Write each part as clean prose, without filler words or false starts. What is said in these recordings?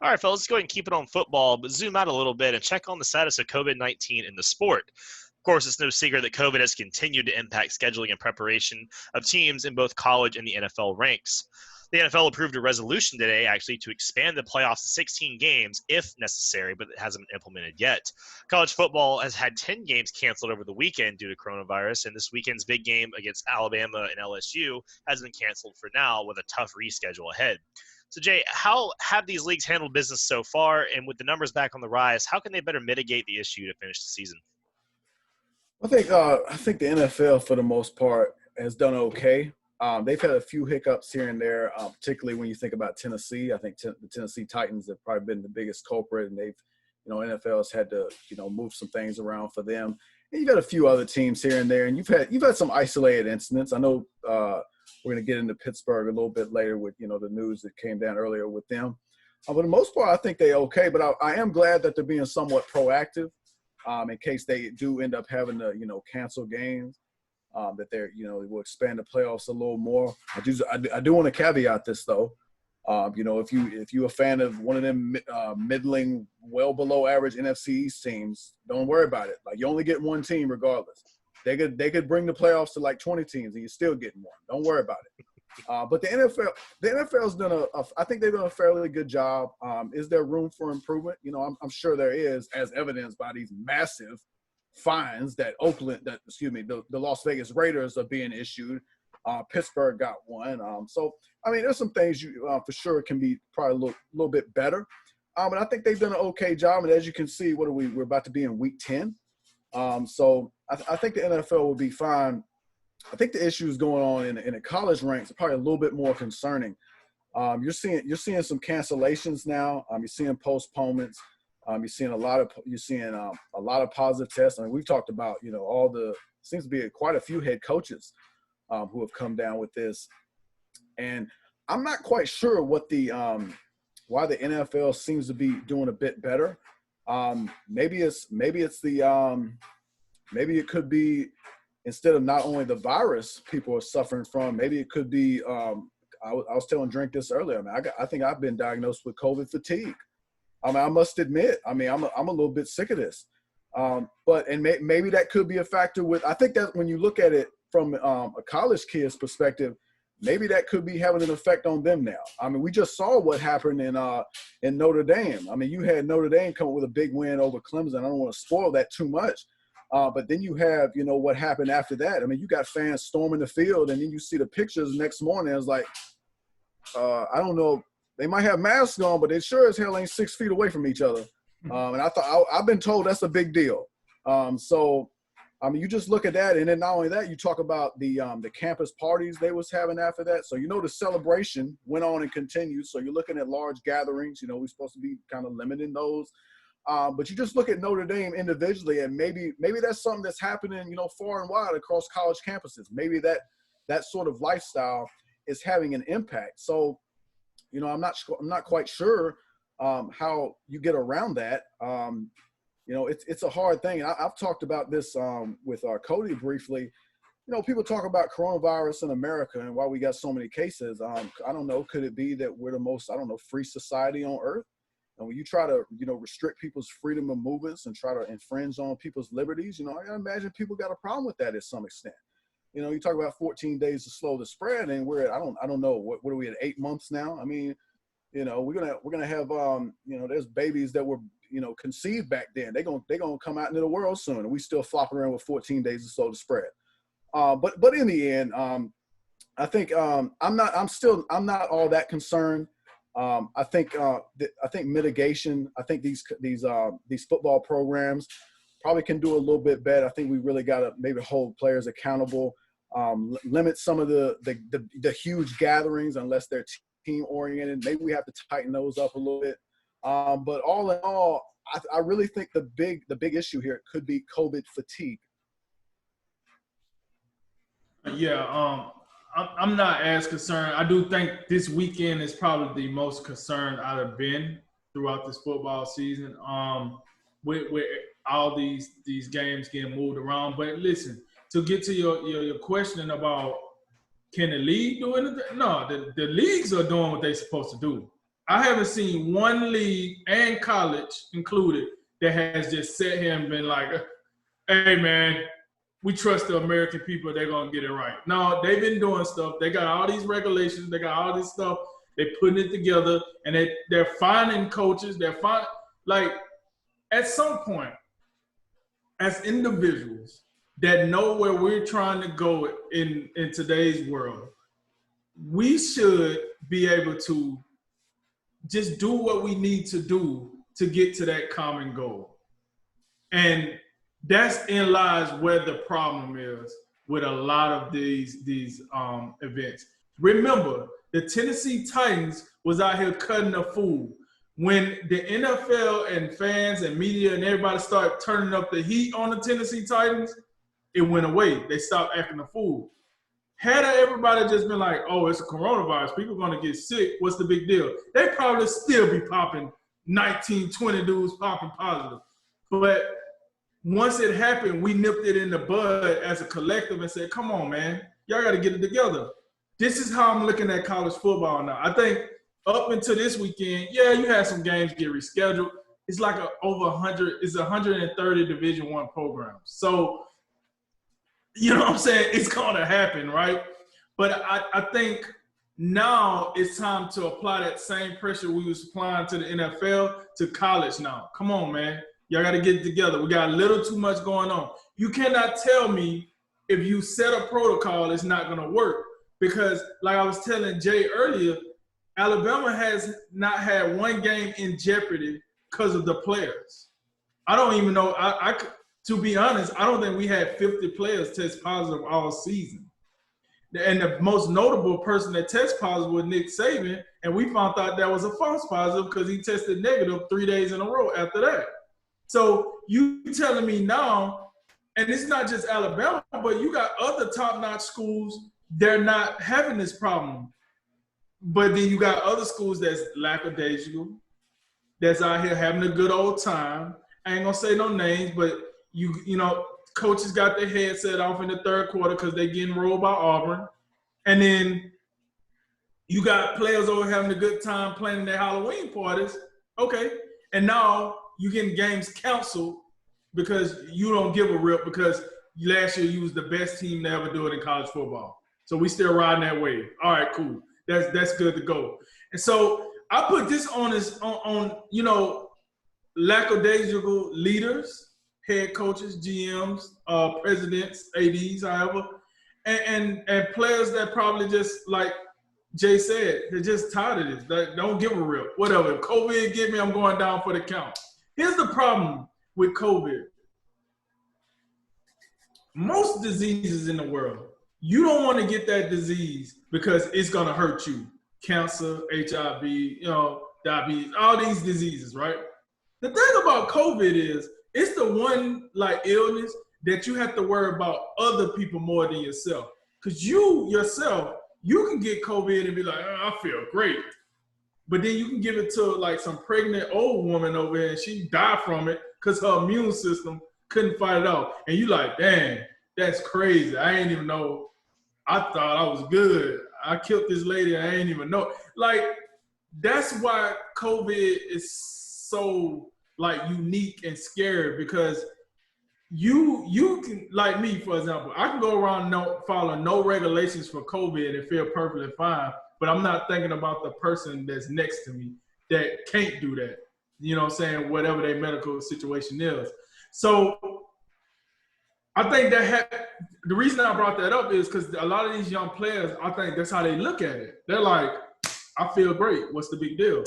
All right, fellas, let's go ahead and keep it on football, but zoom out a little bit and check on the status of COVID-19 in the sport. Of course, it's no secret that COVID has continued to impact scheduling and preparation of teams in both college and the NFL ranks. The NFL approved a resolution today, actually, to expand the playoffs to 16 games if necessary, but it hasn't been implemented yet. College football has had 10 games canceled over the weekend due to coronavirus, and this weekend's big game against Alabama and LSU has been canceled for now with a tough reschedule ahead. So, Jay, how have these leagues handled business so far? And with the numbers back on the rise, how can they better mitigate the issue to finish the season? I think the NFL for the most part has done okay. They've had a few hiccups here and there, particularly when you think about Tennessee. I think the Tennessee Titans have probably been the biggest culprit, and NFL has had to move some things around for them. And you've got a few other teams here and there, and you've had some isolated incidents. I know we're going to get into Pittsburgh a little bit later with the news that came down earlier with them. But for the most part, I think they're okay. But I am glad that they're being somewhat proactive in case they do end up having to cancel games. That they will expand the playoffs a little more. I do want to caveat this though. If you're a fan of one of them middling, well below average NFC East teams, don't worry about it. Like, you only get one team regardless. They could bring the playoffs to like 20 teams and you're still getting one. Don't worry about it. But the NFL's done I think they've done a fairly good job. Is there room for improvement? I'm sure there is, as evidenced by these massive fines that the Las Vegas Raiders are being issued. Pittsburgh got one. There's some things for sure can be probably a little bit better. But I think they've done an okay job. And as you can see, we're about to be in week 10. I think the NFL will be fine. I think the issues going on in the college ranks are probably a little bit more concerning. You're seeing some cancellations now. You're seeing postponements. You're seeing a lot of positive tests. I mean, we've talked about seems to be quite a few head coaches who have come down with this, and I'm not quite sure what why the NFL seems to be doing a bit better. Maybe it could be, instead of not only the virus people are suffering from, maybe it could be. I was telling Drink this earlier. I think I've been diagnosed with COVID fatigue. I must admit, I'm a little bit sick of this. Maybe that could be a factor with. I think that when you look at it from a college kid's perspective, maybe that could be having an effect on them now. We just saw what happened in Notre Dame. You had Notre Dame come up with a big win over Clemson. I don't want to spoil that too much. But then you have, what happened after that. You got fans storming the field, and then you see the pictures next morning. It's like, I don't know. They might have masks on, but they sure as hell ain't 6 feet away from each other. And I've been told that's a big deal. You just look at that, and then not only that, you talk about the campus parties they was having after that. So the celebration went on and continued. So you're looking at large gatherings. We're supposed to be kind of limiting those. But you just look at Notre Dame individually, and maybe that's something that's happening, far and wide across college campuses. Maybe that sort of lifestyle is having an impact. So, I'm not quite sure how you get around that. It's a hard thing. I've talked about this with Cody briefly. People talk about coronavirus in America and why we got so many cases. I don't know. Could it be that we're the most, free society on earth? And when you try to, restrict people's freedom of movements and try to infringe on people's liberties, I imagine people got a problem with that at some extent. You talk about 14 days to slow the spread, and we're at, I don't know, what are we at, 8 months now? We're gonna have there's babies that were conceived back then. They're gonna come out into the world soon, and we still flopping around with 14 days to slow the spread. But in the end, I think I'm not all that concerned. I think mitigation. I think these football programs probably can do a little bit better. I think we really got to maybe hold players accountable, limit some of the huge gatherings unless they're team oriented. Maybe we have to tighten those up a little bit. But all in all, I really think the big issue here could be COVID fatigue. Yeah. I'm not as concerned. I do think this weekend is probably the most concerned I'd have been throughout this football season. With all these games getting moved around. But listen, to get to your question about can the league do anything? No, the leagues are doing what they're supposed to do. I haven't seen one league and college included that has just sat here and been like, hey, man, we trust the American people. They're going to get it right. No, they've been doing stuff. They got all these regulations. They got all this stuff. They're putting it together, and they're finding coaches. Like, at some point, as individuals that know where we're trying to go in today's world, we should be able to just do what we need to do to get to that common goal. And that's in lies where the problem is with a lot of these events. Remember, the Tennessee Titans was out here cutting a fool. When the NFL and fans and media and everybody started turning up the heat on the Tennessee Titans, it went away. They stopped acting a fool. Had everybody just been like, oh, it's a coronavirus, people are going to get sick, what's the big deal? They'd probably still be popping 19, 20 dudes popping positive. But once it happened, we nipped it in the bud as a collective and said, come on, man, y'all got to get it together. This is how I'm looking at college football now. I think up until this weekend, yeah, you had some games get rescheduled. It's like over 100, it's 130 Division I programs. So, you know what I'm saying? It's going to happen, right? But I think now it's time to apply that same pressure we was applying to the NFL to college now. Come on, man. Y'all got to get it together. We got a little too much going on. You cannot tell me if you set a protocol, it's not going to work. Because like I was telling Jay earlier, Alabama has not had one game in jeopardy because of the players. I don't even know. To be honest, I don't think we had 50 players test positive all season. And the most notable person that tested positive was Nick Saban, and we found out that was a false positive because he tested negative 3 days in a row after that. So you telling me now, and it's not just Alabama, but you got other top-notch schools, they're not having this problem. But then you got other schools that's lackadaisical, that's out here having a good old time. I ain't going to say no names, but you know, coaches got their head set off in the third quarter because they're getting rolled by Auburn. And then you got players over having a good time planning their Halloween parties. Okay. And now you getting games canceled because you don't give a rip because last year you was the best team to ever do it in college football. So we still riding that wave. All right, cool. That's good to go. And so I put this on you know, lackadaisical leaders, head coaches, GMs, presidents, ADs, however, and players that probably just, like Jay said, they're just tired of this. They don't give a rip. Whatever. If COVID get me, I'm going down for the count. Here's the problem with COVID. Most diseases in the world, you don't want to get that disease because it's going to hurt you. Cancer, HIV, you know, diabetes, all these diseases, right? The thing about COVID is it's the one like illness that you have to worry about other people more than yourself. Because you yourself, you can get COVID and be like, oh, I feel great. But then you can give it to like some pregnant old woman over here and she died from it because her immune system couldn't fight it off. And you like, dang, that's crazy. I ain't even know. I thought I was good. I killed this lady. I ain't even know. Like, that's why COVID is so like unique and scary because you can, like me, for example, I can go around following no regulations for COVID and feel perfectly fine, but I'm not thinking about the person that's next to me that can't do that. You know what I'm saying? Whatever their medical situation is. So I think the reason I brought that up is because a lot of these young players, I think that's how they look at it. They're like, I feel great. What's the big deal?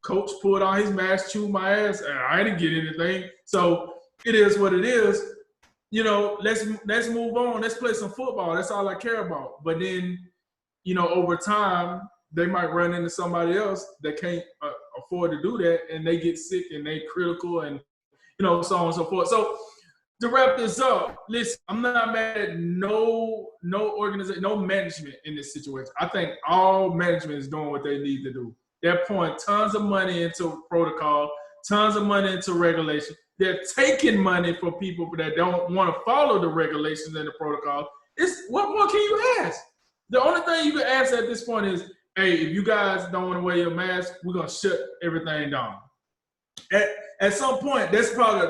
Coach pulled on his mask, chewed my ass, and I didn't get anything. So it is what it is. You know, let's move on. Let's play some football. That's all I care about. But then, you know, over time, they might run into somebody else that can't afford to do that, and they get sick and they critical and, you know, so on and so forth. So to wrap this up, listen, I'm not mad at no organization, no management in this situation. I think all management is doing what they need to do. They're pouring tons of money into protocol, tons of money into regulation. They're taking money from people that don't want to follow the regulations and the protocol. What more can you ask? The only thing you can ask at this point is, hey, if you guys don't want to wear your mask, we're gonna shut everything down. At some point, that's probably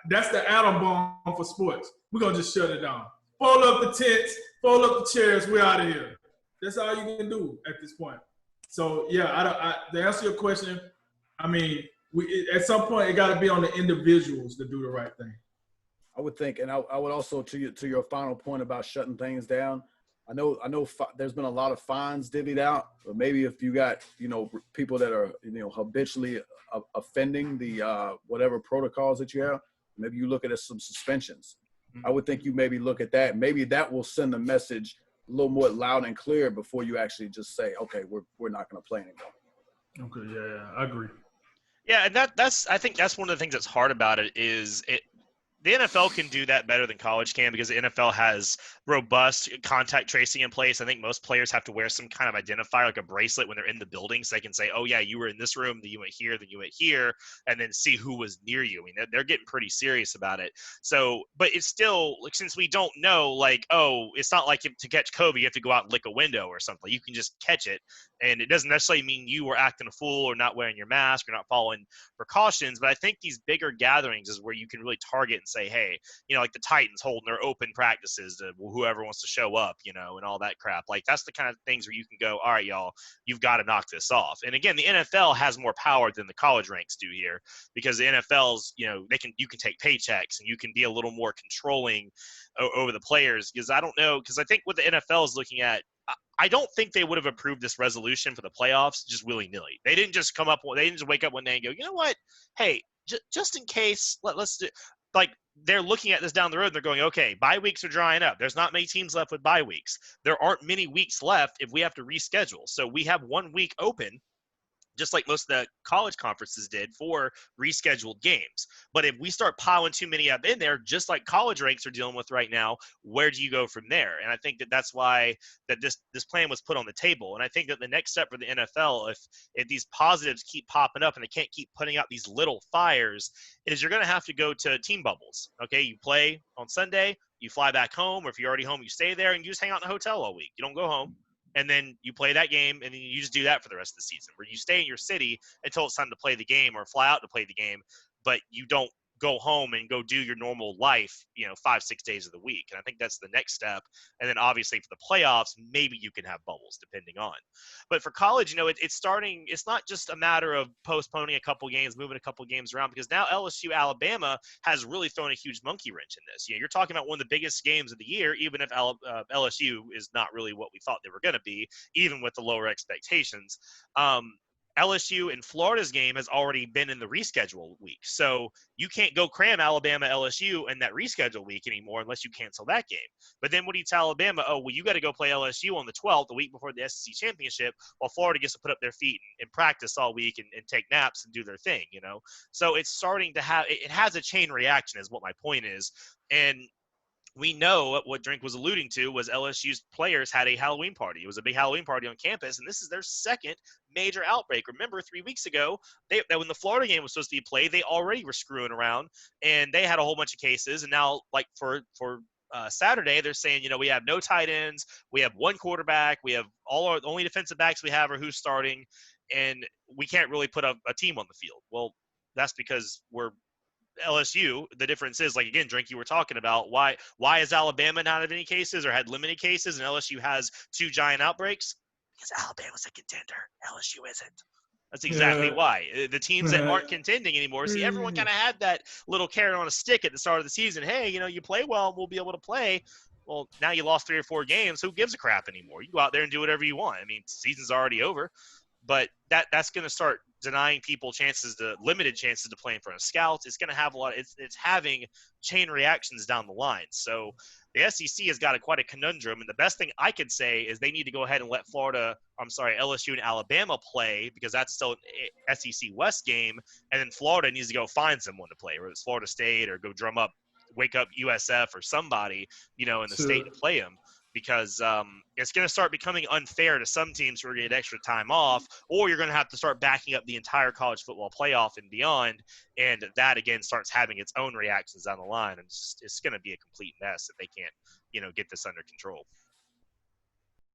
that's the atom bomb for sports. We're gonna just shut it down. Fold up the tents, fold up the chairs. We're out of here. That's all you can do at this point. So yeah, to answer your question, I mean, at some point it got to be on the individuals to do the right thing. I would think, and I would also to your final point about shutting things down. I know there's been a lot of fines divvied out, but maybe if you got people that are habitually offending the whatever protocols that you have, maybe you look at some suspensions. Mm-hmm. I would think you maybe look at that. Maybe that will send a message a little more loud and clear before you actually just say, okay, we're not going to play anymore. Okay, yeah, I agree. Yeah, and I think that's one of the things that's hard about it is the NFL can do that better than college can because the NFL has robust contact tracing in place. I think most players have to wear some kind of identifier, like a bracelet, when they're in the building, so they can say, "Oh yeah, you were in this room, then you went here, then you went here," and then see who was near you. I mean, they're getting pretty serious about it. So, but it's still like since we don't know, like, it's not like to catch COVID, you have to go out and lick a window or something. You can just catch it, and it doesn't necessarily mean you were acting a fool or not wearing your mask or not following precautions. But I think these bigger gatherings is where you can really target and say, hey, like the Titans holding their open practices to whoever wants to show up, and all that crap. Like that's the kind of things where you can go, all right, y'all, you've got to knock this off. And again, the NFL has more power than the college ranks do here because the NFL's, you can take paychecks and you can be a little more controlling over the players because I don't know, because I think what the NFL is looking at, I don't think they would have approved this resolution for the playoffs just willy-nilly. They didn't just they didn't just wake up one day and go, you know what? Hey, just in case, let's do – like they're looking at this down the road and they're going, okay, bye weeks are drying up. There's not many teams left with bye weeks. There aren't many weeks left if we have to reschedule. So we have 1 week open, just like most of the college conferences did, for rescheduled games. But if we start piling too many up in there, just like college ranks are dealing with right now, where do you go from there? And I think that's why that this plan was put on the table. And I think that the next step for the NFL, if these positives keep popping up and they can't keep putting out these little fires, is you're going to have to go to team bubbles. Okay, you play on Sunday, you fly back home, or if you're already home, you stay there and you just hang out in a hotel all week. You don't go home. And then you play that game, and then you just do that for the rest of the season, where you stay in your city until it's time to play the game or fly out to play the game, but you don't go home and go do your normal life, 5-6 days of the week. And I think that's the next step. And then obviously for the playoffs, maybe you can have bubbles depending on. But for college, it's starting. It's not just a matter of postponing a couple games, moving a couple games around, because now LSU Alabama has really thrown a huge monkey wrench in this. You're talking about one of the biggest games of the year, even if LSU is not really what we thought they were going to be, even with the lower expectations. LSU and Florida's game has already been in the reschedule week. So you can't go cram Alabama LSU in that reschedule week anymore unless you cancel that game. But then what do you tell Alabama? Oh, well, you got to go play LSU on the 12th, the week before the SEC championship, while Florida gets to put up their feet and practice all week and take naps and do their thing, So it's starting to it has a chain reaction is what my point is. And we know what Drink was alluding to was LSU's players had a Halloween party. It was a big Halloween party on campus, and this is their second major outbreak. Remember, 3 weeks ago, when the Florida game was supposed to be played, they already were screwing around, and they had a whole bunch of cases. And now, like for Saturday, they're saying, we have no tight ends, we have one quarterback, we have the only defensive backs we have are who's starting, and we can't really put a team on the field. Well, that's because we're LSU. The difference is, like, again, Drink, you were talking about why is Alabama not have any cases or had limited cases and LSU has 2 giant outbreaks? Because Alabama's a contender. LSU isn't. That's exactly why. The teams that aren't contending anymore, see, everyone kind of had that little carrot on a stick at the start of the season. Hey, you play well, we'll be able to play. Well, now you lost 3 or 4 games. Who gives a crap anymore? You go out there and do whatever you want. I mean, season's already over. But that's going to start denying people limited chances to play in front of scouts. It's going to have it's having chain reactions down the line. So the SEC has got quite a conundrum. And the best thing I could say is they need to go ahead and let LSU and Alabama play, because that's still an SEC West game. And then Florida needs to go find someone to play, whether it's Florida State or go wake up USF or somebody, in the state to play them. Because it's going to start becoming unfair to some teams who are going to get extra time off, or you're going to have to start backing up the entire college football playoff and beyond, and that, again, starts having its own reactions down the line, and it's going to be a complete mess if they can't, get this under control.